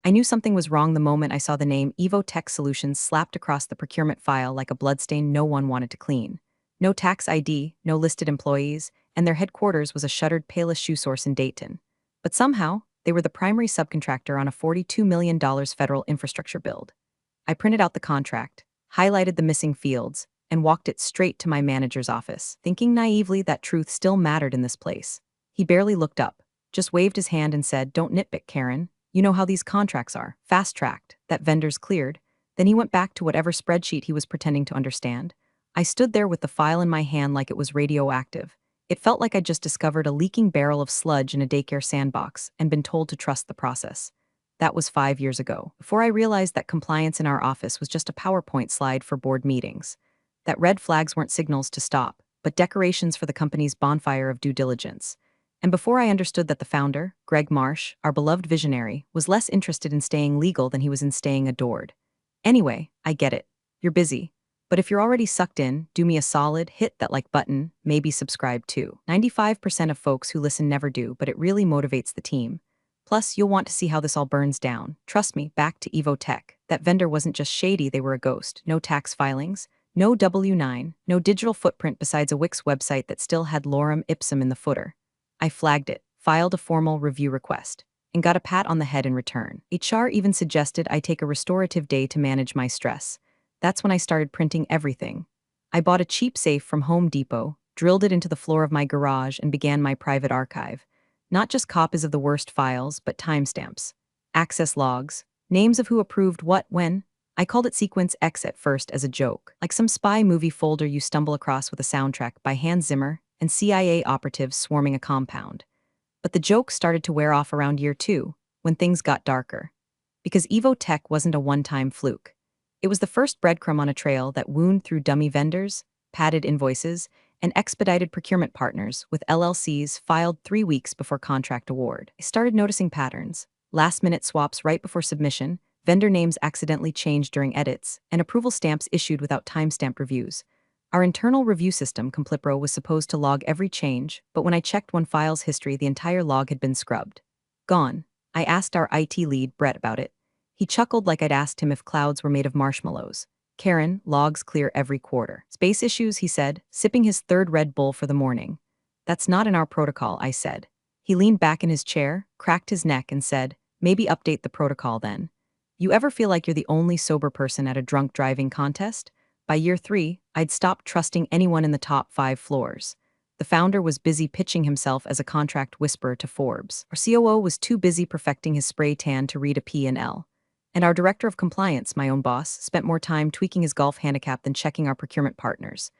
I knew something was wrong the moment I saw the name Evo Tech Solutions slapped across the procurement file like a bloodstain no one wanted to clean. No tax ID, no listed employees, and their headquarters was a shuttered Payless shoe source in Dayton. But somehow, they were the primary subcontractor on a $42 million federal infrastructure build. I printed out the contract, highlighted the missing fields, and walked it straight to my manager's office, thinking naively that truth still mattered in this place. He barely looked up, just waved his hand and said, "Don't nitpick, Karen. You know how these contracts are, fast-tracked, that vendors cleared." Then he went back to whatever spreadsheet he was pretending to understand. I stood there with the file in my hand like it was radioactive. It felt like I'd just discovered a leaking barrel of sludge in a daycare sandbox and been told to trust the process. That was 5 years ago, before I realized that compliance in our office was just a PowerPoint slide for board meetings. That red flags weren't signals to stop, but decorations for the company's bonfire of due diligence. And before I understood that the founder, Greg Marsh, our beloved visionary, was less interested in staying legal than he was in staying adored. Anyway, I get it. You're busy. But if you're already sucked in, do me a solid, hit that like button, maybe subscribe too. 95% of folks who listen never do, but it really motivates the team. Plus, you'll want to see how this all burns down. Trust me, back to Evo Tech. That vendor wasn't just shady, they were a ghost. No tax filings, no W-9, no digital footprint besides a Wix website that still had lorem ipsum in the footer. I flagged it, filed a formal review request, and got a pat on the head in return. HR even suggested I take a restorative day to manage my stress. That's when I started printing everything. I bought a cheap safe from Home Depot, drilled it into the floor of my garage, and began my private archive. Not just copies of the worst files, but timestamps, access logs, names of who approved what when. I called it Sequence X at first as a joke, like some spy movie folder you stumble across with a soundtrack by Hans Zimmer and CIA operatives swarming a compound. But the joke started to wear off around year 2, when things got darker. Because Evo Tech wasn't a one-time fluke. It was the first breadcrumb on a trail that wound through dummy vendors, padded invoices, and expedited procurement partners with LLCs filed 3 weeks before contract award. I started noticing patterns: last-minute swaps right before submission, vendor names accidentally changed during edits, and approval stamps issued without timestamp reviews. Our internal review system, Complipro, was supposed to log every change, but when I checked one file's history, the entire log had been scrubbed. Gone. I asked our IT lead, Brett, about it. He chuckled like I'd asked him if clouds were made of marshmallows. "Karen, logs clear every quarter." "Space issues," he said, sipping his third Red Bull for the morning. "That's not in our protocol," I said. He leaned back in his chair, cracked his neck, and said, "Maybe update the protocol then." You ever feel like you're the only sober person at a drunk driving contest? By year 3, I'd stopped trusting anyone in the top 5 floors. The founder was busy pitching himself as a contract whisperer to Forbes. Our COO was too busy perfecting his spray tan to read a P&L. And our director of compliance, my own boss, spent more time tweaking his golf handicap than checking our procurement partners.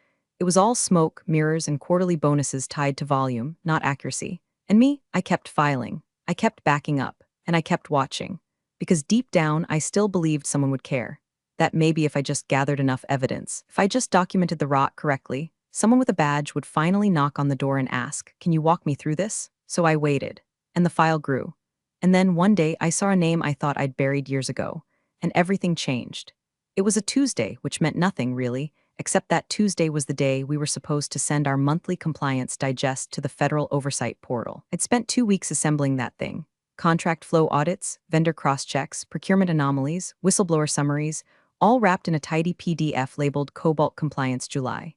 It was all smoke, mirrors, and quarterly bonuses tied to volume, not accuracy. And me, I kept filing. I kept backing up. And I kept watching. Because deep down, I still believed someone would care. That maybe if I just gathered enough evidence, if I just documented the rot correctly, someone with a badge would finally knock on the door and ask, "Can you walk me through this?" So I waited. And the file grew. And then one day I saw a name I thought I'd buried years ago, and everything changed. It was a Tuesday, which meant nothing, really, except that Tuesday was the day we were supposed to send our monthly compliance digest to the Federal Oversight Portal. I'd spent 2 weeks assembling that thing. Contract flow audits, vendor cross-checks, procurement anomalies, whistleblower summaries, all wrapped in a tidy PDF labeled Cobalt Compliance July.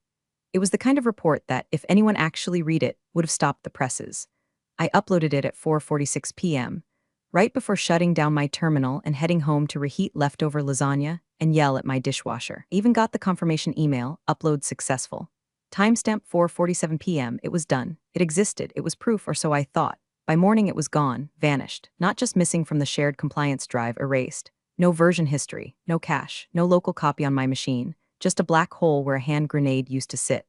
It was the kind of report that, if anyone actually read it, would have stopped the presses. I uploaded it at 4:46 p.m., right before shutting down my terminal and heading home to reheat leftover lasagna and yell at my dishwasher. I even got the confirmation email, upload successful. Timestamp 4:47 p.m., it was done. It existed, it was proof, or so I thought. By morning it was gone, vanished, not just missing from the shared compliance drive, erased. No version history, no cache, no local copy on my machine, just a black hole where a hand grenade used to sit.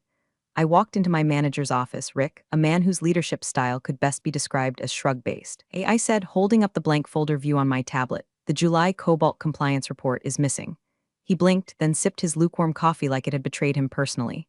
I walked into my manager's office, Rick, a man whose leadership style could best be described as shrug-based. "Hey," I said, holding up the blank folder view on my tablet. "The July Cobalt Compliance Report is missing." He blinked, then sipped his lukewarm coffee like it had betrayed him personally.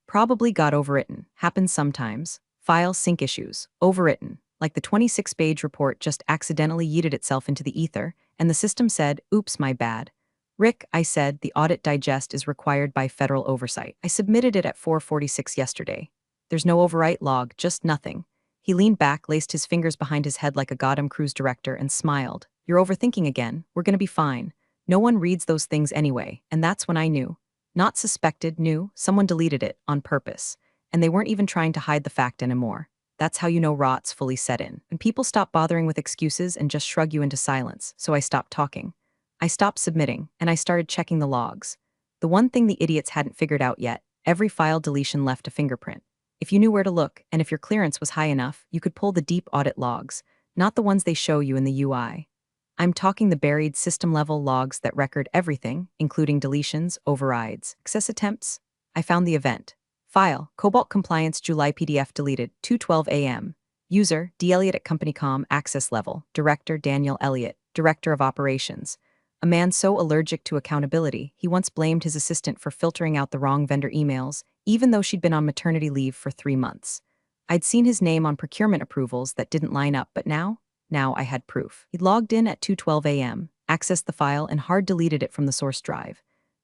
Probably got overwritten. Happens sometimes. File sync issues. Overwritten. Like the 26-page report just accidentally yeeted itself into the ether, and the system said, "Oops, my bad." "Rick," I said, "the audit digest is required by federal oversight. I submitted it at 4:46 yesterday. There's no overwrite log, just nothing." He leaned back, laced his fingers behind his head like a Gotham Cruise director, and smiled. You're overthinking again. We're gonna be fine. No one reads those things anyway, and that's when I knew. Not suspected, knew, someone deleted it on purpose. And they weren't even trying to hide the fact anymore. That's how you know rot's fully set in. And people stop bothering with excuses and just shrug you into silence, so I stopped talking. I stopped submitting, and I started checking the logs. The one thing the idiots hadn't figured out yet, every file deletion left a fingerprint. If you knew where to look, and if your clearance was high enough, you could pull the deep audit logs, not the ones they show you in the UI. I'm talking the buried system-level logs that record everything, including deletions, overrides, access attempts. I found the event. File, Cobalt Compliance July PDF deleted, 2:12 a.m. User, D. Elliott at CompanyCom, access level. Director, Daniel Elliott, Director of Operations. A man so allergic to accountability, he once blamed his assistant for filtering out the wrong vendor emails, even though she'd been on maternity leave for 3 months. I'd seen his name on procurement approvals that didn't line up, but now I had proof. He'd logged in at 2:12 a.m., accessed the file, and hard deleted it from the source drive.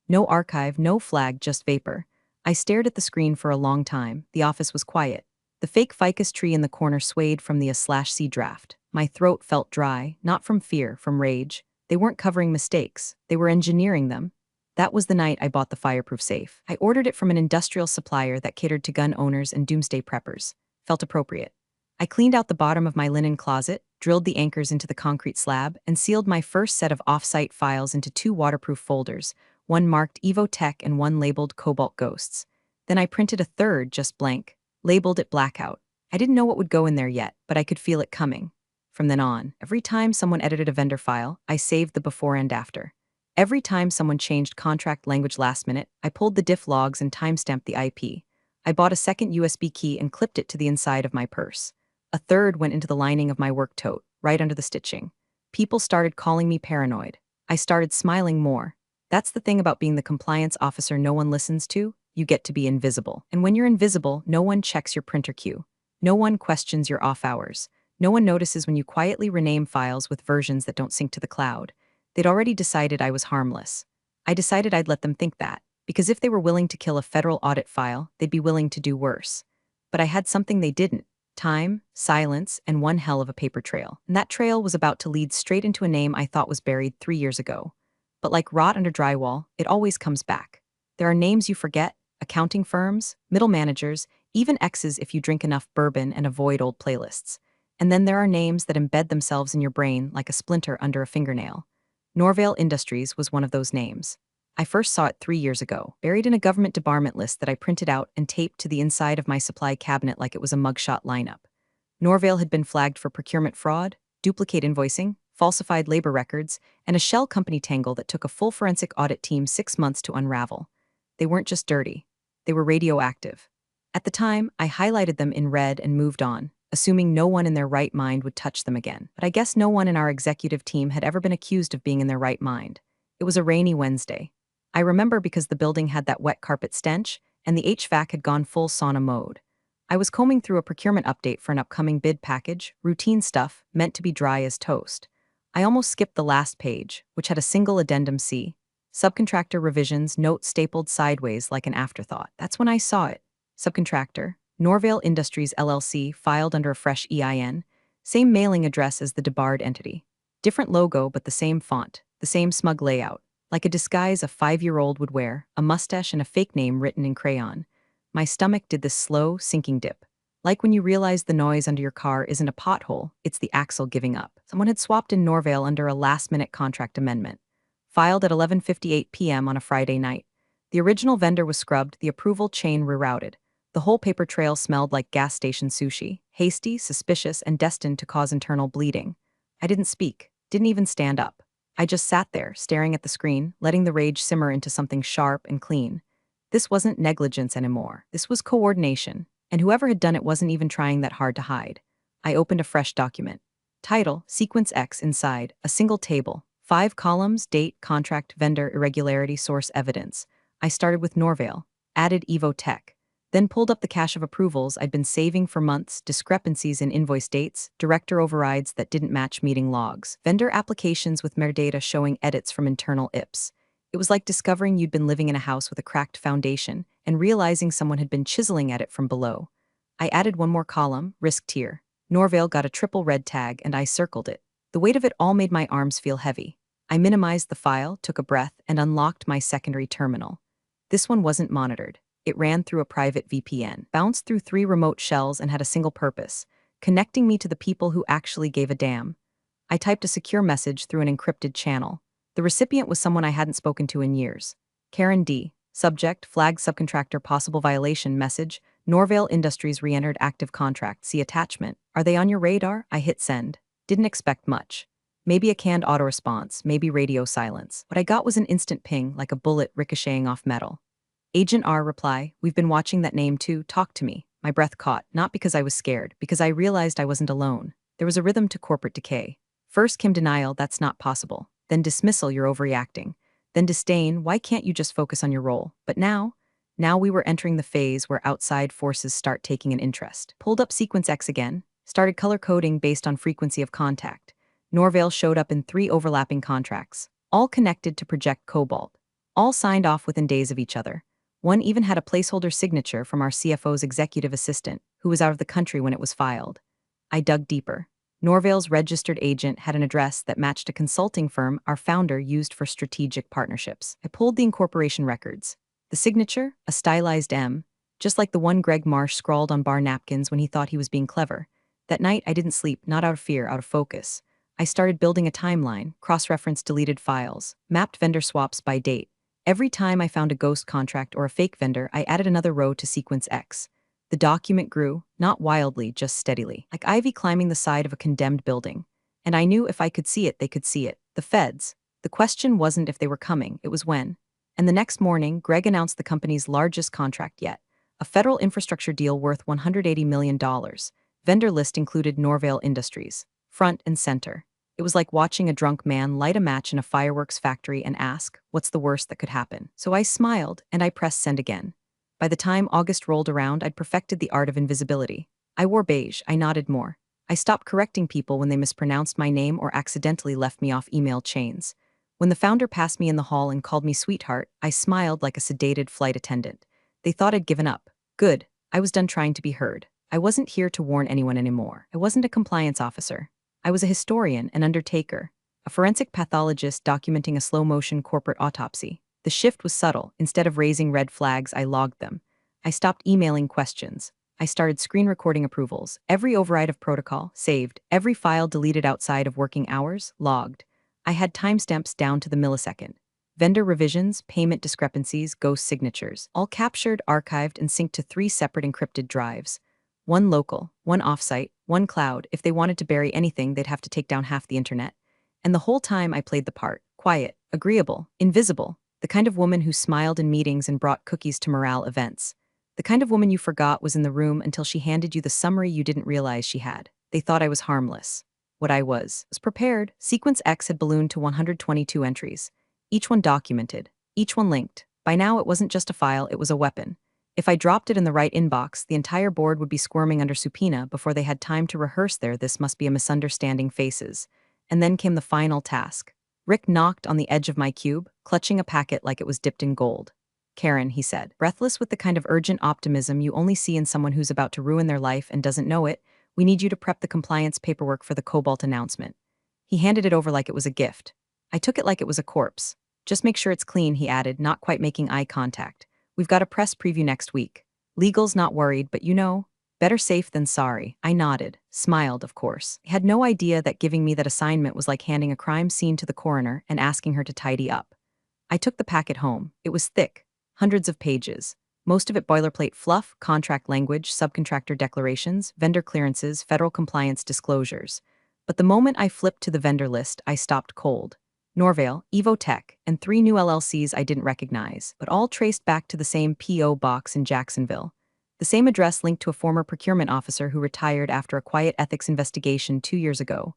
No archive, no flag, just vapor. I stared at the screen for a long time. The office was quiet. The fake ficus tree in the corner swayed from the A/C draft. My throat felt dry, not from fear, from rage. They weren't covering mistakes. They were engineering them. That was the night I bought the fireproof safe. I ordered it from an industrial supplier that catered to gun owners and doomsday preppers. Felt appropriate. I cleaned out the bottom of my linen closet, drilled the anchors into the concrete slab, and sealed my first set of off-site files into 2 waterproof folders, one marked Evo Tech and one labeled Cobalt Ghosts. Then I printed a third, just blank, labeled it Blackout. I didn't know what would go in there yet, but I could feel it coming. From then on, every time someone edited a vendor file, I saved the before and after. Every time someone changed contract language last minute, I pulled the diff logs and timestamped the IP. I bought a second USB key and clipped it to the inside of my purse. A third went into the lining of my work tote, right under the stitching. People started calling me paranoid. I started smiling more. That's the thing about being the compliance officer no one listens to. You get to be invisible. And when you're invisible, no one checks your printer queue. No one questions your off hours. No one notices when you quietly rename files with versions that don't sync to the cloud. They'd already decided I was harmless. I decided I'd let them think that, because if they were willing to kill a federal audit file, they'd be willing to do worse. But I had something they didn't. Time, silence, and one hell of a paper trail. And that trail was about to lead straight into a name I thought was buried 3 years ago. But like rot under drywall, it always comes back. There are names you forget, accounting firms, middle managers, even exes if you drink enough bourbon and avoid old playlists. And then there are names that embed themselves in your brain like a splinter under a fingernail. Norvale Industries was one of those names. I first saw it 3 years ago, buried in a government debarment list that I printed out and taped to the inside of my supply cabinet like it was a mugshot lineup. Norvale had been flagged for procurement fraud, duplicate invoicing, falsified labor records, and a shell company tangle that took a full forensic audit team 6 months to unravel. They weren't just dirty. They were radioactive. At the time, I highlighted them in red and moved on, assuming no one in their right mind would touch them again. But I guess no one in our executive team had ever been accused of being in their right mind. It was a rainy Wednesday. I remember because the building had that wet carpet stench, and the HVAC had gone full sauna mode. I was combing through a procurement update for an upcoming bid package, routine stuff, meant to be dry as toast. I almost skipped the last page, which had a single addendum C. Subcontractor revisions, note stapled sideways like an afterthought. That's when I saw it. Subcontractor, Norvale Industries LLC, filed under a fresh EIN. Same mailing address as the debarred entity. Different logo, but the same font, the same smug layout. Like a disguise a 5-year-old would wear, a mustache and a fake name written in crayon. My stomach did this slow, sinking dip. Like when you realize the noise under your car isn't a pothole, it's the axle giving up. Someone had swapped in Norvale under a last-minute contract amendment. Filed at 11:58 p.m. on a Friday night. The original vendor was scrubbed, the approval chain rerouted. The whole paper trail smelled like gas station sushi, hasty, suspicious, and destined to cause internal bleeding. I didn't speak, didn't even stand up. I just sat there, staring at the screen, letting the rage simmer into something sharp and clean. This wasn't negligence anymore. This was coordination, and whoever had done it wasn't even trying that hard to hide. I opened a fresh document. Title, Sequence X inside, a single table, 5 columns, date, contract, vendor, irregularity, source, evidence. I started with Norvale, added Evo Tech, then pulled up the cache of approvals I'd been saving for months, discrepancies in invoice dates, director overrides that didn't match meeting logs, vendor applications with metadata showing edits from internal IPs. It was like discovering you'd been living in a house with a cracked foundation and realizing someone had been chiseling at it from below. I added one more column, risk tier. Norvale got a triple red tag and I circled it. The weight of it all made my arms feel heavy. I minimized the file, took a breath, and unlocked my secondary terminal. This one wasn't monitored. It ran through a private VPN, bounced through 3 remote shells, and had a single purpose: connecting me to the people who actually gave a damn. I typed a secure message through an encrypted channel. The recipient was someone I hadn't spoken to in years. Karen D. Subject: flag subcontractor possible violation message. Norvale Industries re-entered active contract. See attachment. Are they on your radar? I hit send. Didn't expect much. Maybe a canned auto-response, maybe radio silence. What I got was an instant ping, like a bullet ricocheting off metal. Agent R reply: we've been watching that name too, talk to me. My breath caught, not because I was scared, because I realized I wasn't alone. There was a rhythm to corporate decay. First came denial, that's not possible. Then dismissal, you're overreacting. Then disdain, why can't you just focus on your role? But now we were entering the phase where outside forces start taking an interest. Pulled up Sequence X again, started color coding based on frequency of contact. Norvale showed up in 3 overlapping contracts, all connected to Project Cobalt, all signed off within days of each other. One even had a placeholder signature from our CFO's executive assistant, who was out of the country when it was filed. I dug deeper. Norvale's registered agent had an address that matched a consulting firm our founder used for strategic partnerships. I pulled the incorporation records. The signature, a stylized M, just like the one Greg Marsh scrawled on bar napkins when he thought he was being clever. That night, I didn't sleep, not out of fear, out of focus. I started building a timeline, cross-referenced deleted files, mapped vendor swaps by date. Every time I found a ghost contract or a fake vendor, I added another row to Sequence X. The document grew, not wildly, just steadily, like ivy climbing the side of a condemned building. And I knew if I could see it, they could see it. The feds. The question wasn't if they were coming, it was when. And the next morning, Greg announced the company's largest contract yet, a federal infrastructure deal worth $180 million. Vendor list included Norvale Industries, front and center. It was like watching a drunk man light a match in a fireworks factory and ask, what's the worst that could happen? So I smiled, and I pressed send again. By the time August rolled around, I'd perfected the art of invisibility. I wore beige, I nodded more. I stopped correcting people when they mispronounced my name or accidentally left me off email chains. When the founder passed me in the hall and called me sweetheart, I smiled like a sedated flight attendant. They thought I'd given up. Good. I was done trying to be heard. I wasn't here to warn anyone anymore. I wasn't a compliance officer. I was a historian, an undertaker, a forensic pathologist documenting a slow-motion corporate autopsy. The shift was subtle. Instead of raising red flags, I logged them. I stopped emailing questions. I started screen recording approvals. Every override of protocol, saved. Every file deleted outside of working hours, logged. I had timestamps down to the millisecond. Vendor revisions, payment discrepancies, ghost signatures, all captured, archived, and synced to 3 separate encrypted drives. One local, one offsite, one cloud. If they wanted to bury anything, they'd have to take down half the internet. And the whole time I played the part. Quiet, agreeable, invisible. The kind of woman who smiled in meetings and brought cookies to morale events. The kind of woman you forgot was in the room until she handed you the summary you didn't realize she had. They thought I was harmless. What I was prepared. Sequence X had ballooned to 122 entries. Each one documented. Each one linked. By now it wasn't just a file, it was a weapon. If I dropped it in the right inbox, the entire board would be squirming under subpoena before they had time to rehearse their "this must be a misunderstanding" faces. And then came the final task. Rick knocked on the edge of my cube, clutching a packet like it was dipped in gold. Karen, he said, breathless with the kind of urgent optimism you only see in someone who's about to ruin their life and doesn't know it, we need you to prep the compliance paperwork for the Cobalt announcement. He handed it over like it was a gift. I took it like it was a corpse. Just make sure it's clean, he added, not quite making eye contact. We've got a press preview next week. Legal's not worried, but better safe than sorry. I nodded, smiled, of course. I had no idea that giving me that assignment was like handing a crime scene to the coroner and asking her to tidy up. I took the packet home. It was thick, hundreds of pages. Most of it boilerplate fluff, contract language, subcontractor declarations, vendor clearances, federal compliance disclosures. But the moment I flipped to the vendor list, I stopped cold. Norvale, Evotech, and 3 new LLCs I didn't recognize, but all traced back to the same P.O. box in Jacksonville. The same address linked to a former procurement officer who retired after a quiet ethics investigation 2 years ago.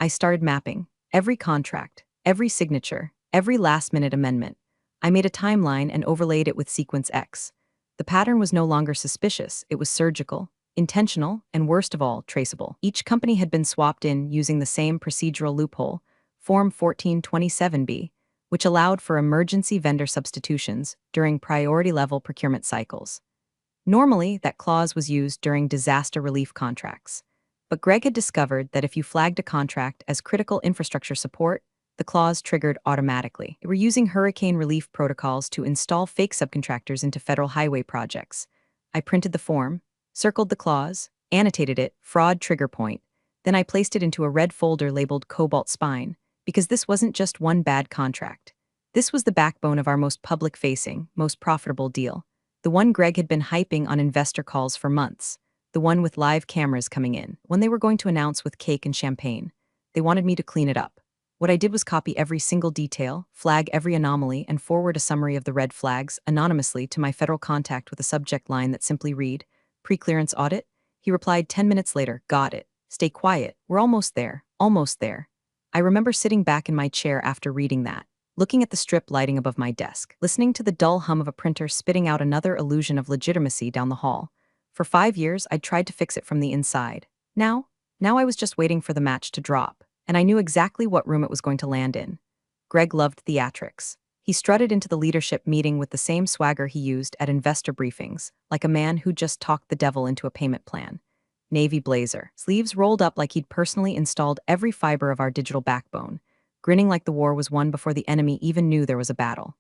I started mapping every contract, every signature, every last-minute amendment. I made a timeline and overlaid it with Sequence X. The pattern was no longer suspicious, it was surgical, intentional, and worst of all, traceable. Each company had been swapped in using the same procedural loophole, Form 1427B, which allowed for emergency vendor substitutions during priority-level procurement cycles. Normally, that clause was used during disaster relief contracts. But Greg had discovered that if you flagged a contract as critical infrastructure support, the clause triggered automatically. They were using hurricane relief protocols to install fake subcontractors into federal highway projects. I printed the form, circled the clause, annotated it, fraud trigger point. Then I placed it into a red folder labeled Cobalt Spine, because this wasn't just one bad contract. This was the backbone of our most public-facing, most profitable deal. The one Greg had been hyping on investor calls for months. The one with live cameras coming in, one they were going to announce with cake and champagne. They wanted me to clean it up. What I did was copy every single detail, flag every anomaly, and forward a summary of the red flags anonymously to my federal contact with a subject line that simply read, "Pre-clearance audit?" He replied 10 minutes later, "Got it. Stay quiet. We're almost there. Almost there." I remember sitting back in my chair after reading that, looking at the strip lighting above my desk, listening to the dull hum of a printer spitting out another illusion of legitimacy down the hall. For 5 years, I'd tried to fix it from the inside. Now I was just waiting for the match to drop, and I knew exactly what room it was going to land in. Greg loved theatrics. He strutted into the leadership meeting with the same swagger he used at investor briefings, like a man who just talked the devil into a payment plan. Navy blazer, sleeves rolled up like he'd personally installed every fiber of our digital backbone, grinning like the war was won before the enemy even knew there was a battle.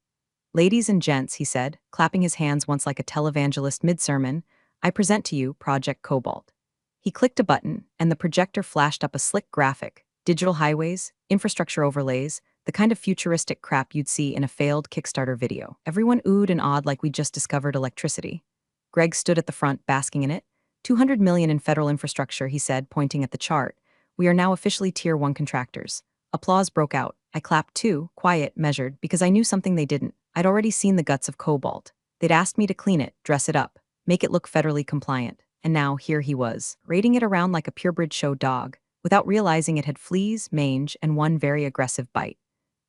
"Ladies and gents," he said, clapping his hands once like a televangelist mid-sermon, "I present to you Project Cobalt." He clicked a button, and the projector flashed up a slick graphic: digital highways, infrastructure overlays, the kind of futuristic crap you'd see in a failed Kickstarter video. Everyone oohed and awed like we'd just discovered electricity. Greg stood at the front, basking in it. 200 million in federal infrastructure, he said, pointing at the chart. "We are now officially Tier 1 contractors." Applause broke out. I clapped too, quiet, measured, because I knew something they didn't. I'd already seen the guts of Cobalt. They'd asked me to clean it, dress it up, make it look federally compliant. And now, here he was, raiding it around like a purebred show dog, without realizing it had fleas, mange, and one very aggressive bite.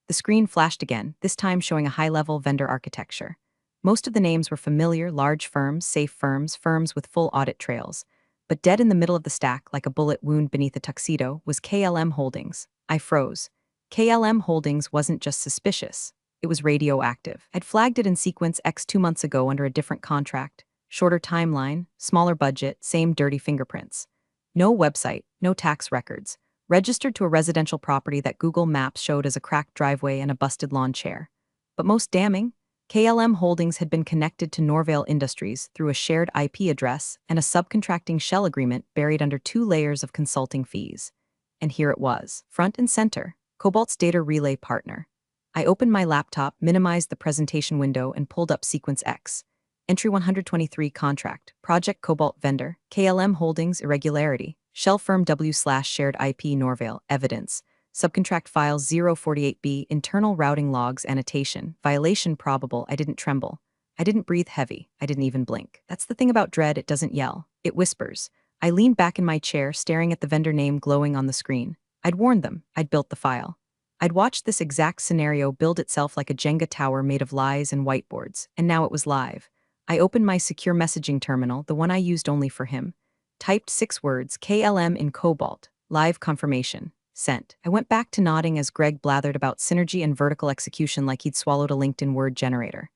The screen flashed again, this time showing a high-level vendor architecture. Most of the names were familiar, large firms, safe firms, firms with full audit trails. But dead in the middle of the stack, like a bullet wound beneath a tuxedo, was KLM Holdings. I froze. KLM Holdings wasn't just suspicious. It was radioactive. I'd flagged it in Sequence X 2 months ago under a different contract. Shorter timeline, smaller budget, same dirty fingerprints. No website, no tax records. Registered to a residential property that Google Maps showed as a cracked driveway and a busted lawn chair. But most damning, KLM Holdings had been connected to Norvale Industries through a shared IP address and a subcontracting shell agreement buried under 2 layers of consulting fees. And here it was, front and center, Cobalt's data relay partner. I opened my laptop, minimized the presentation window, and pulled up Sequence X. Entry 123 contract, Project Cobalt vendor, KLM Holdings irregularity, shell firm W/shared IP Norvale, evidence, subcontract files 048B, internal routing logs annotation, violation probable. I didn't tremble. I didn't breathe heavy. I didn't even blink. That's the thing about dread, it doesn't yell. It whispers. I leaned back in my chair, staring at the vendor name glowing on the screen. I'd warned them. I'd built the file. I'd watched this exact scenario build itself like a Jenga tower made of lies and whiteboards, and now it was live. I opened my secure messaging terminal, the one I used only for him. Typed 6 words, KLM in Cobalt, live confirmation, sent. I went back to nodding as Greg blathered about synergy and vertical execution like he'd swallowed a LinkedIn word generator.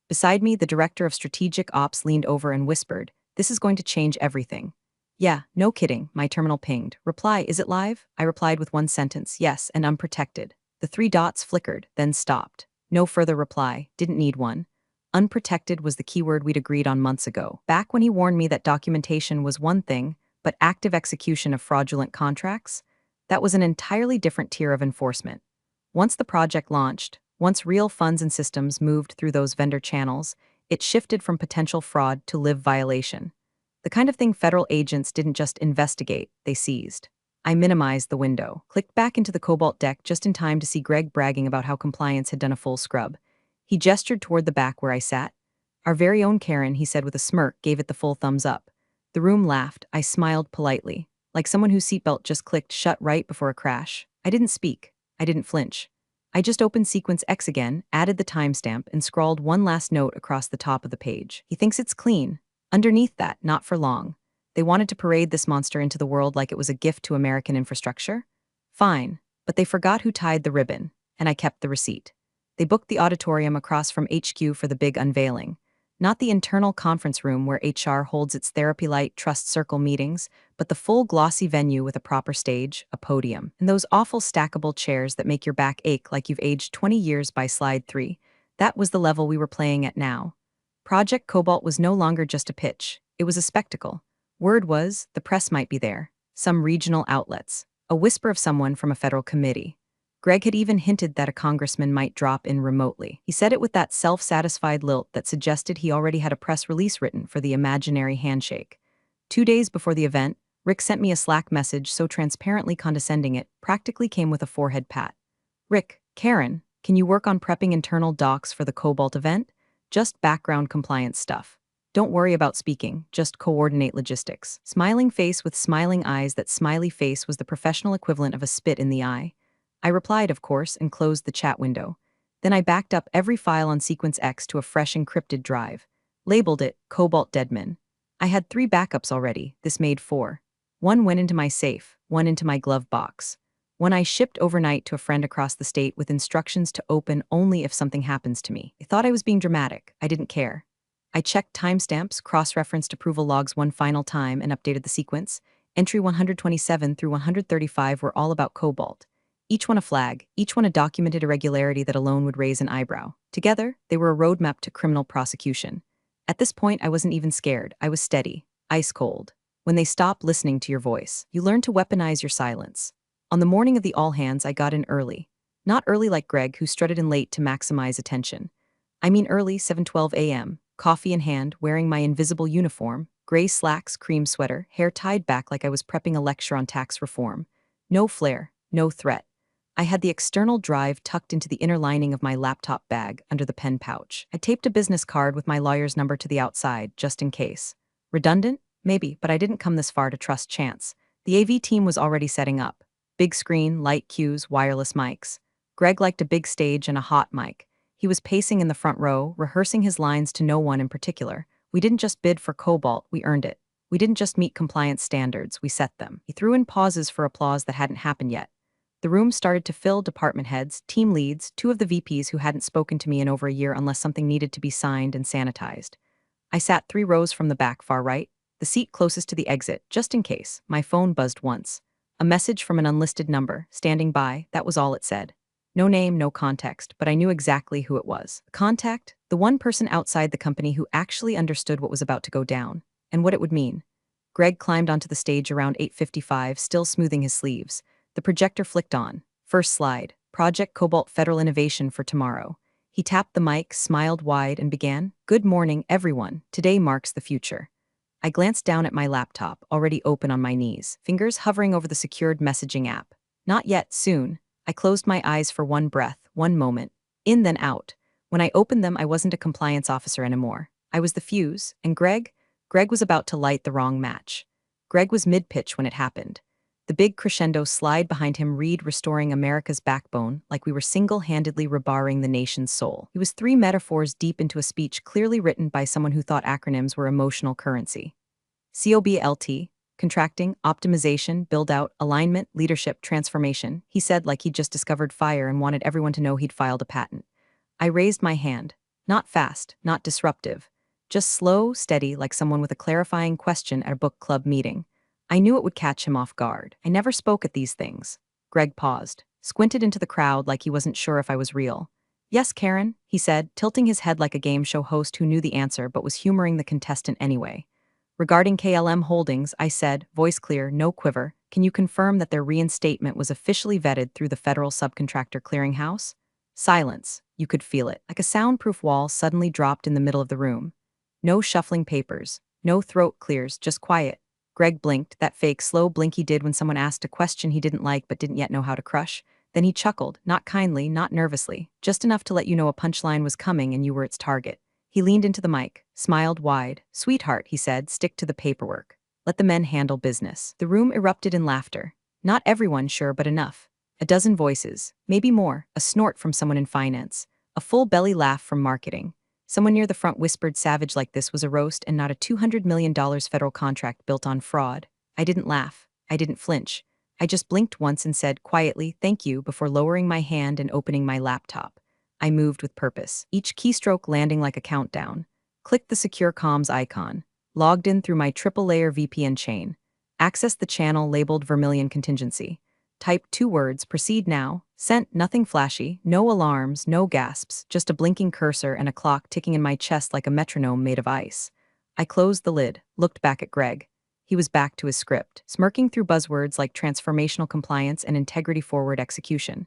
Beside me, the director of strategic ops leaned over and whispered, "This is going to change everything." "Yeah, no kidding," my terminal pinged. "Reply, is it live?" I replied with one sentence, "Yes, and unprotected." The 3 dots flickered, then stopped. No further reply, didn't need one. Unprotected was the keyword we'd agreed on months ago, back when he warned me that documentation was one thing, but active execution of fraudulent contracts? That was an entirely different tier of enforcement. Once the project launched, once real funds and systems moved through those vendor channels, it shifted from potential fraud to live violation. The kind of thing federal agents didn't just investigate, they seized. I minimized the window, clicked back into the Cobalt deck just in time to see Greg bragging about how compliance had done a full scrub. He gestured toward the back where I sat. "Our very own Karen," he said with a smirk, gave it the full thumbs up. The room laughed. I smiled politely, like someone whose seatbelt just clicked shut right before a crash. I didn't speak. I didn't flinch. I just opened Sequence X again, added the timestamp, and scrawled one last note across the top of the page. "He thinks it's clean." Underneath that, "Not for long." They wanted to parade this monster into the world like it was a gift to American infrastructure? Fine, but they forgot who tied the ribbon, and I kept the receipt. They booked the auditorium across from HQ for the big unveiling. Not the internal conference room where HR holds its therapy-light trust circle meetings, but the full glossy venue with a proper stage, a podium, and those awful stackable chairs that make your back ache like you've aged 20 years by slide 3. That was the level we were playing at now. Project Cobalt was no longer just a pitch, it was a spectacle. Word was, the press might be there, some regional outlets, a whisper of someone from a federal committee. Greg had even hinted that a congressman might drop in remotely. He said it with that self-satisfied lilt that suggested he already had a press release written for the imaginary handshake. 2 days before the event, Rick sent me a Slack message so transparently condescending it practically came with a forehead pat. Rick, Karen, can you work on prepping internal docs for the Cobalt event? Just background compliance stuff. Don't worry about speaking, just coordinate logistics. Smiling face with smiling eyes. That smiley face was the professional equivalent of a spit in the eye. I replied, of course, and closed the chat window. Then I backed up every file on Sequence X to a fresh encrypted drive. Labeled it Cobalt Deadman. I had 3 backups already, this made 4. One went into my safe, one into my glove box. One I shipped overnight to a friend across the state with instructions to open only if something happens to me. I thought I was being dramatic. I didn't care. I checked timestamps, cross-referenced approval logs one final time, and updated the sequence. Entry 127 through 135 were all about Cobalt. Each one a flag, each one a documented irregularity that alone would raise an eyebrow. Together, they were a roadmap to criminal prosecution. At this point, I wasn't even scared. I was steady, ice cold. When they stop listening to your voice, you learn to weaponize your silence. On the morning of the all-hands, I got in early. Not early like Greg, who strutted in late to maximize attention. I mean early, 7:12 a.m., coffee in hand, wearing my invisible uniform, gray slacks, cream sweater, hair tied back like I was prepping a lecture on tax reform. No flair, no threat. I had the external drive tucked into the inner lining of my laptop bag under the pen pouch. I taped a business card with my lawyer's number to the outside, just in case. Redundant? Maybe, but I didn't come this far to trust chance. The AV team was already setting up. Big screen, light cues, wireless mics. Greg liked a big stage and a hot mic. He was pacing in the front row, rehearsing his lines to no one in particular. We didn't just bid for Cobalt, we earned it. We didn't just meet compliance standards, we set them. He threw in pauses for applause that hadn't happened yet. The room started to fill. Department heads, team leads, 2 of the VPs who hadn't spoken to me in over a year unless something needed to be signed and sanitized. I sat 3 rows from the back, far right, the seat closest to the exit, just in case. My phone buzzed once. A message from an unlisted number, standing by, that was all it said. No name, no context, but I knew exactly who it was. The contact, the one person outside the company who actually understood what was about to go down, and what it would mean. Greg climbed onto the stage around 8:55, still smoothing his sleeves. The projector flicked on. First slide, Project Cobalt Federal Innovation for Tomorrow. He tapped the mic, smiled wide, and began, "Good morning, everyone. Today marks the future." I glanced down at my laptop, already open on my knees, fingers hovering over the secured messaging app. Not yet, soon. I closed my eyes for one breath, one moment. In then out. When I opened them, I wasn't a compliance officer anymore. I was the fuse, and Greg was about to light the wrong match. Greg was mid-pitch when it happened. The big crescendo slide behind him read restoring America's backbone like we were single-handedly rebarring the nation's soul. He was 3 metaphors deep into a speech clearly written by someone who thought acronyms were emotional currency. COBLT, contracting, optimization, build-out, alignment, leadership, transformation, he said like he'd just discovered fire and wanted everyone to know he'd filed a patent. I raised my hand. Not fast, not disruptive. Just slow, steady, like someone with a clarifying question at a book club meeting. I knew it would catch him off guard. I never spoke at these things. Greg paused, squinted into the crowd like he wasn't sure if I was real. "Yes, Karen," he said, tilting his head like a game show host who knew the answer but was humoring the contestant anyway. "Regarding KLM Holdings," I said, voice clear, no quiver, "can you confirm that their reinstatement was officially vetted through the Federal Subcontractor Clearinghouse?" Silence. You could feel it. Like a soundproof wall suddenly dropped in the middle of the room. No shuffling papers. No throat clears, just quiet. Greg blinked, that fake, slow blink he did when someone asked a question he didn't like but didn't yet know how to crush. Then he chuckled, not kindly, not nervously, just enough to let you know a punchline was coming and you were its target. He leaned into the mic, smiled wide. "Sweetheart," he said, "stick to the paperwork. Let the men handle business." The room erupted in laughter. Not everyone, sure, but enough. A dozen voices, maybe more, a snort from someone in finance, a full belly laugh from marketing. Someone near the front whispered, "Savage like this was a roast and not a $200 million federal contract built on fraud." I didn't laugh. I didn't flinch. I just blinked once and said quietly, "Thank you," before lowering my hand and opening my laptop. I moved with purpose, each keystroke landing like a countdown. Clicked the secure comms icon. Logged in through my triple-layer VPN chain. Accessed the channel labeled Vermilion Contingency. Typed 2 words, proceed now. Sent, nothing flashy, no alarms, no gasps, just a blinking cursor and a clock ticking in my chest like a metronome made of ice. I closed the lid, looked back at Greg. He was back to his script, smirking through buzzwords like transformational compliance and integrity-forward execution.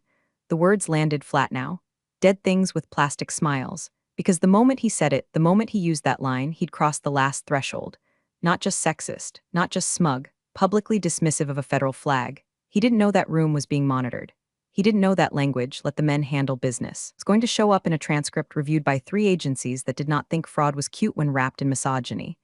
The words landed flat now. Dead things with plastic smiles. Because the moment he said it, the moment he used that line, he'd crossed the last threshold. Not just sexist, not just smug, publicly dismissive of a federal flag. He didn't know that room was being monitored. He didn't know that language, let the men handle business. It's going to show up in a transcript reviewed by 3 agencies that did not think fraud was cute when wrapped in misogyny.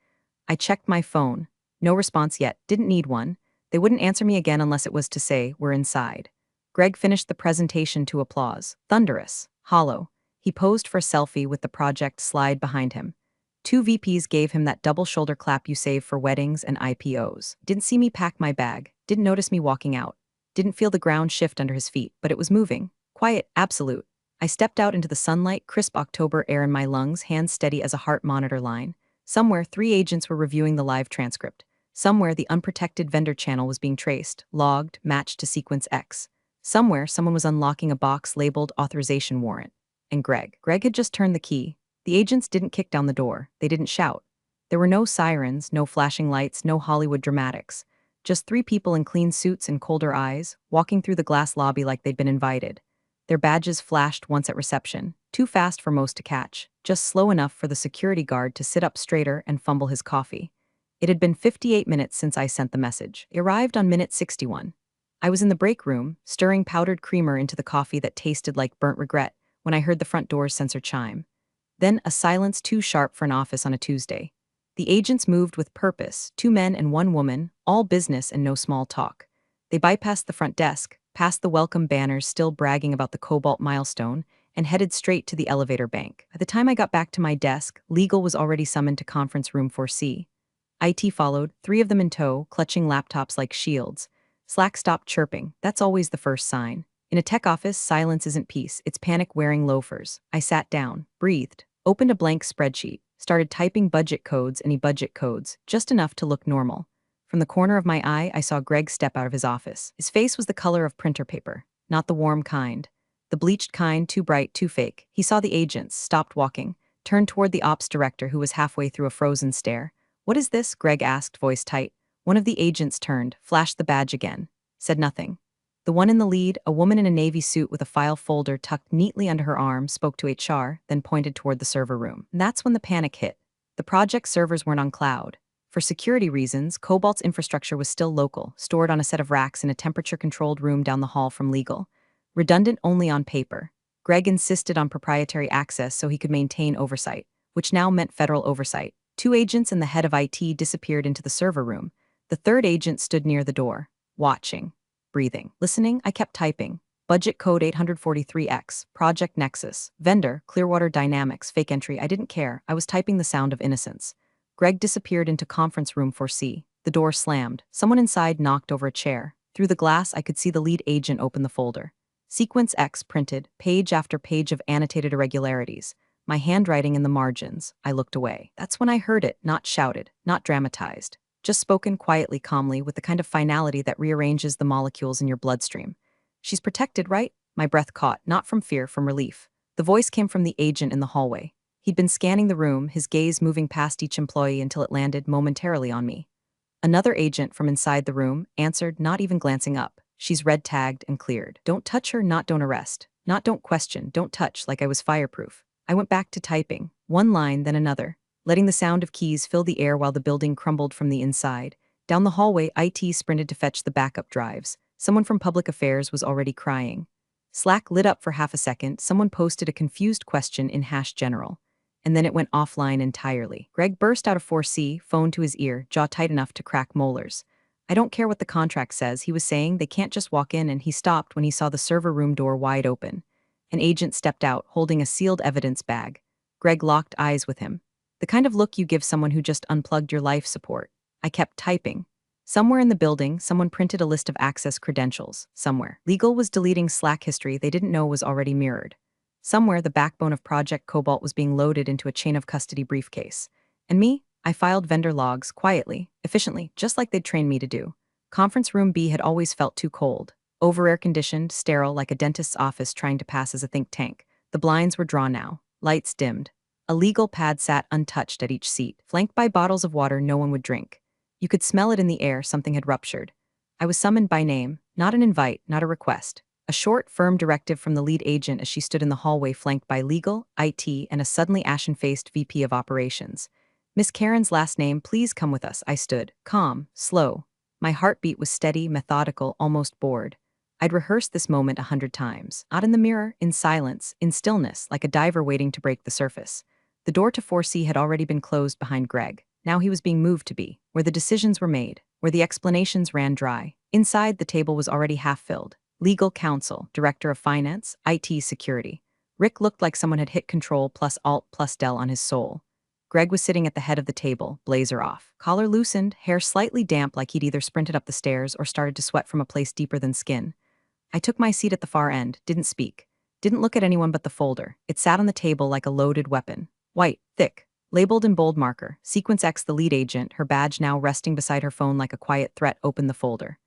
I checked my phone. No response yet, didn't need one. They wouldn't answer me again unless it was to say, we're inside. Greg finished the presentation to applause. Thunderous, hollow. He posed for a selfie with the project slide behind him. 2 VPs gave him that double shoulder clap you save for weddings and IPOs. Didn't see me pack my bag, didn't notice me walking out. Didn't feel the ground shift under his feet, but it was moving. Quiet, absolute. I stepped out into the sunlight, crisp October air in my lungs, hands steady as a heart monitor line. Somewhere, 3 agents were reviewing the live transcript. Somewhere, the unprotected vendor channel was being traced, logged, matched to sequence X. Somewhere, someone was unlocking a box labeled authorization warrant. And Greg had just turned the key. The agents didn't kick down the door. They didn't shout. There were no sirens, no flashing lights, no Hollywood dramatics. Just 3 people in clean suits and colder eyes, walking through the glass lobby like they'd been invited. Their badges flashed once at reception, too fast for most to catch, just slow enough for the security guard to sit up straighter and fumble his coffee. It had been 58 minutes since I sent the message. It arrived on minute 61. I was in the break room, stirring powdered creamer into the coffee that tasted like burnt regret, when I heard the front door's sensor chime. Then a silence too sharp for an office on a Tuesday. The agents moved with purpose, 2 men and 1 woman, all business and no small talk. They bypassed the front desk, past the welcome banners still bragging about the Cobalt milestone, and headed straight to the elevator bank. By the time I got back to my desk, legal was already summoned to conference room 4C. IT followed, 3 of them in tow, clutching laptops like shields. Slack stopped chirping. That's always the first sign. In a tech office, silence isn't peace, it's panic wearing loafers. I sat down, breathed, opened a blank spreadsheet, started typing budget codes, just enough to look normal. From the corner of my eye, I saw Greg step out of his office. His face was the color of printer paper, not the warm kind. The bleached kind, too bright, too fake. He saw the agents, stopped walking, turned toward the ops director who was halfway through a frozen stare. What is this? Greg asked, voice tight. One of the agents turned, flashed the badge again, said nothing. The one in the lead, a woman in a navy suit with a file folder tucked neatly under her arm, spoke to HR, then pointed toward the server room. And that's when the panic hit. The project servers weren't on cloud. For security reasons, Cobalt's infrastructure was still local, stored on a set of racks in a temperature-controlled room down the hall from legal. Redundant only on paper. Greg insisted on proprietary access so he could maintain oversight, which now meant federal oversight. 2 agents and the head of IT disappeared into the server room. The 3rd agent stood near the door, watching. Breathing. Listening, I kept typing. Budget code 843X, Project Nexus, vendor, Clearwater Dynamics, fake entry. I didn't care. I was typing the sound of innocence. Greg disappeared into conference room 4C. The door slammed. Someone inside knocked over a chair. Through the glass, I could see the lead agent open the folder. Sequence X printed, page after page of annotated irregularities. My handwriting in the margins. I looked away. That's when I heard it, not shouted, not dramatized. Just spoken quietly, calmly, with the kind of finality that rearranges the molecules in your bloodstream. She's protected, right? My breath caught, not from fear, from relief. The voice came from the agent in the hallway. He'd been scanning the room, his gaze moving past each employee until it landed momentarily on me. Another agent from inside the room answered, not even glancing up. She's red-tagged and cleared. Don't touch her, not don't arrest. Not don't question, don't touch, like I was fireproof. I went back to typing, one line, then another, letting the sound of keys fill the air while the building crumbled from the inside. Down the hallway, IT sprinted to fetch the backup drives. Someone from public affairs was already crying. Slack lit up for half a second. Someone posted a confused question in #general. And then it went offline entirely. Greg burst out of 4C, phone to his ear, jaw tight enough to crack molars. I don't care what the contract says, he was saying. They can't just walk in, and he stopped when he saw the server room door wide open. An agent stepped out, holding a sealed evidence bag. Greg locked eyes with him. The kind of look you give someone who just unplugged your life support. I kept typing. Somewhere in the building, someone printed a list of access credentials. Somewhere. Legal was deleting Slack history they didn't know was already mirrored. Somewhere, the backbone of Project Cobalt was being loaded into a chain of custody briefcase. And me? I filed vendor logs, quietly, efficiently, just like they'd trained me to do. Conference room B had always felt too cold. Over-air-conditioned, sterile, like a dentist's office trying to pass as a think tank. The blinds were drawn now, lights dimmed. A legal pad sat untouched at each seat, flanked by bottles of water no one would drink. You could smell it in the air, something had ruptured. I was summoned by name, not an invite, not a request. A short, firm directive from the lead agent as she stood in the hallway flanked by legal, IT, and a suddenly ashen-faced VP of operations. Miss Karen's last name, please come with us, I stood, calm, slow. My heartbeat was steady, methodical, almost bored. I'd rehearsed this moment 100 times, not in the mirror, in silence, in stillness, like a diver waiting to break the surface. The door to 4C had already been closed behind Greg. Now he was being moved to B, where the decisions were made, where the explanations ran dry. Inside, the table was already half-filled. Legal counsel, director of finance, IT security. Rick looked like someone had hit Control plus Alt plus Del on his soul. Greg was sitting at the head of the table, blazer off. Collar loosened, hair slightly damp like he'd either sprinted up the stairs or started to sweat from a place deeper than skin. I took my seat at the far end, didn't speak. Didn't look at anyone but the folder. It sat on the table like a loaded weapon. White, thick, labeled in bold marker. Sequence X, the lead agent, her badge now resting beside her phone like a quiet threat, opened the folder.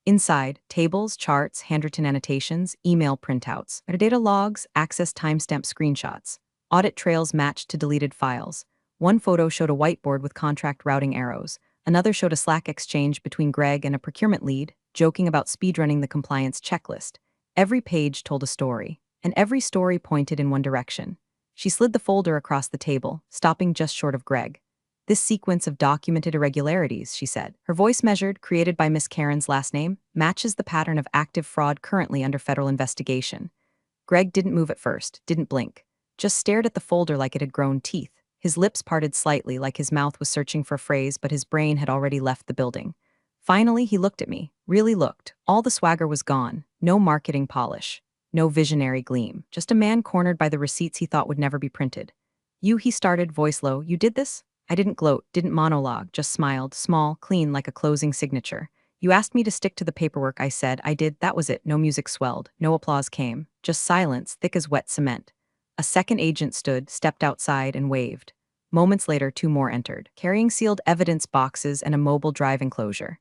Inside, tables, charts, handwritten annotations, email printouts, metadata logs, access timestamp screenshots. Audit trails matched to deleted files. One photo showed a whiteboard with contract routing arrows. Another showed a Slack exchange between Greg and a procurement lead, joking about speedrunning the compliance checklist. Every page told a story, and every story pointed in one direction. She slid the folder across the table, stopping just short of Greg. This sequence of documented irregularities, she said, her voice measured, created by Miss Karen's last name, matches the pattern of active fraud currently under federal investigation. Greg didn't move at first, didn't blink, just stared at the folder like it had grown teeth. His lips parted slightly like his mouth was searching for a phrase, but his brain had already left the building. Finally, he looked at me, really looked. All the swagger was gone, no marketing polish, no visionary gleam, just a man cornered by the receipts he thought would never be printed. You, he started, voice low, you did this? I didn't gloat, didn't monologue, just smiled, small, clean like a closing signature. You asked me to stick to the paperwork, I said. I did, that was it. No music swelled, no applause came, just silence, thick as wet cement. A second agent stood, stepped outside, and waved. Moments later, two more entered, carrying sealed evidence boxes and a mobile drive enclosure.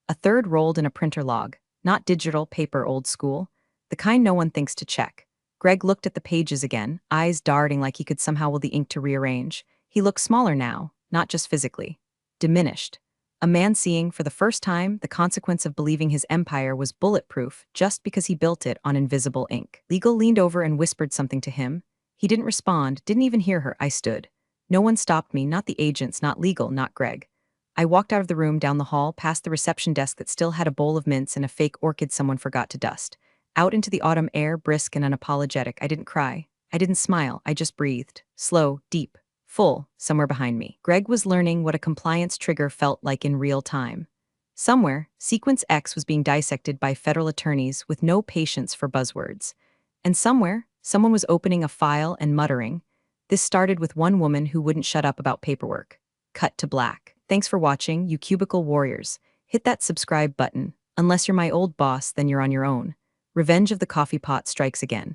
A third rolled in a printer log, not digital, paper, old school, the kind no one thinks to check. Greg looked at the pages again, eyes darting like he could somehow will the ink to rearrange. He looked smaller now, not just physically. Diminished. A man seeing, for the first time, the consequence of believing his empire was bulletproof just because he built it on invisible ink. Legal leaned over and whispered something to him. He didn't respond, didn't even hear her. I stood. No one stopped me, not the agents, not legal, not Greg. I walked out of the room, down the hall, past the reception desk that still had a bowl of mints and a fake orchid someone forgot to dust. Out into the autumn air, brisk and unapologetic. I didn't cry. I didn't smile. I just breathed. Slow, deep. Full, somewhere behind me. Greg was learning what a compliance trigger felt like in real time. Somewhere, Sequence X was being dissected by federal attorneys with no patience for buzzwords. And somewhere, someone was opening a file and muttering. This started with one woman who wouldn't shut up about paperwork. Cut to black. Thanks for watching, you cubicle warriors. Hit that subscribe button. Unless you're my old boss, then you're on your own. Revenge of the Coffee Pot strikes again.